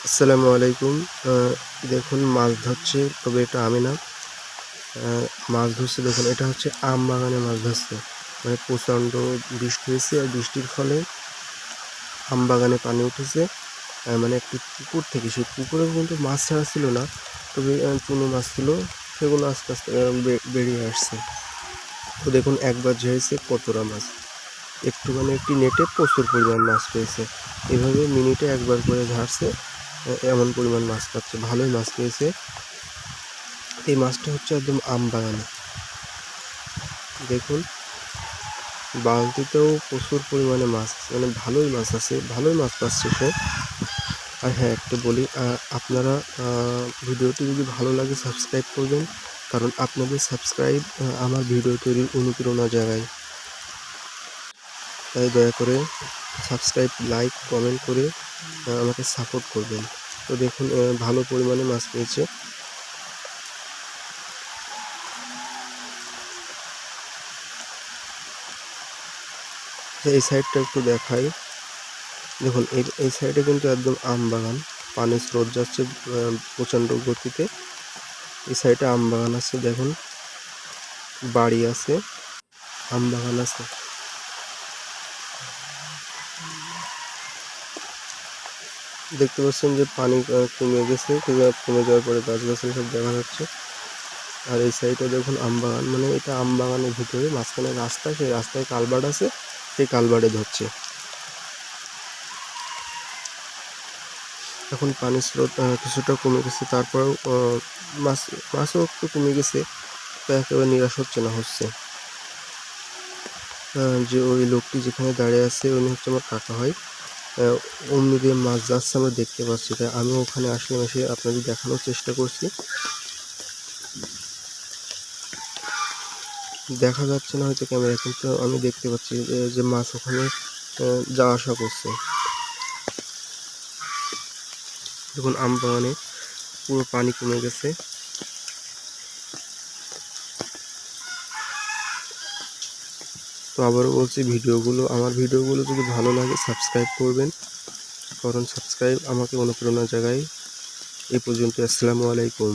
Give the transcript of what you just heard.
আসসালামু আলাইকুম। দেখুন মাছ ধরছে, তবে এটা আমি না। মাছ ধরছে দেখুন, এটা হচ্ছে আম বাগানে মাছ ধরছে। মানে প্রচণ্ড বৃষ্টি হয়েছে, আর বৃষ্টির ফলে আম বাগানে পানি উঠেছে। মানে একটি পুকুর থেকে, সেই পুকুরেও কিন্তু মাছ ছাড়া ছিল না, তবে চুনো মাছ ছিল, সেগুলো আস্তে আস্তে বেরিয়ে আসছে। তো দেখুন একবার ঝেড়েছে কতটা মাছ, একটুখানি একটি নেটে প্রচুর পরিমাণ মাছ পেয়েছে। এভাবে মিনিটে একবার করে ঝাড়ছে, এমন পরিমাণ মাছ পাচ্ছে, ভালোই মাছ পেয়েছে। এই মাছটা হচ্ছে একদম আম বাগানে। দেখুন বালতিতেও প্রচুর পরিমাণে মাছ আছে, মানে ভালোই মাছ আছে, ভালোই মাছ পাচ্ছে সে। আর হ্যাঁ, একটা বলি, আপনারা ভিডিওটি যদি ভালো লাগে সাবস্ক্রাইব করবেন, কারণ আপনাদের সাবস্ক্রাইব আমার ভিডিও তৈরির অনুপ্রেরণা জাগায়। তাই দয়া করে সাবস্ক্রাইব, লাইক, কমেন্ট করে আমাকে সাপোর্ট করবেন। তো দেখুন ভালো পরিমাণে মাছ পেয়েছে। এই সাইডটা একটু দেখাই। দেখুন এই সাইডে কিন্তু একদম আম বাগান, পানির স্রোত যাচ্ছে প্রচণ্ড গতিতে। এই সাইডে আম বাগান আছে, দেখুন বাড়ি আছে, আম বাগান আছে। দেখতে পাচ্ছেন যে পানি কমে গেছে, কমে যাওয়ার পরে গাছগাছালি সব দেখা যাচ্ছে। আর এই সাইডে দেখুন আম বাগান, মানে এটা আম বাগানের ভিতরে মাঝখানে রাস্তা, সেই রাস্তায় কালভার্ট আছে, সেই কালভার্টে ধরছে। এখন পানির স্রোত কিছুটা কমে গেছে, তারপরেও মাছও একটু কমে গেছে, তা একেবারে নিরাশ হচ্ছে না, হচ্ছে। যে ওই লোকটি যেখানে দাঁড়িয়ে আছে উনি হচ্ছে আমার কাকা হয়। অমনি দিয়ে মাছ যাচ্ছে আমরা দেখতে পাচ্ছি, তাই আমিও ওখানে আসলাম, এসে আপনাদের দেখানোর চেষ্টা করছি। দেখা যাচ্ছে না হয়তো ক্যামেরা, কিন্তু আমি দেখতে পাচ্ছি যে মাছ ওখানে যাওয়া আসা করছে। দেখুন আম বাগানে পুরো পানি কমে গেছে। তো আবারও বলছি, আমার ভিডিওগুলো যদি ভালো লাগে সাবস্ক্রাইব করবেন, কারণ সাবস্ক্রাইব আমাকে অনুপ্রেরণা জাগায়। এই পর্যন্ত, আসসালামু আলাইকুম।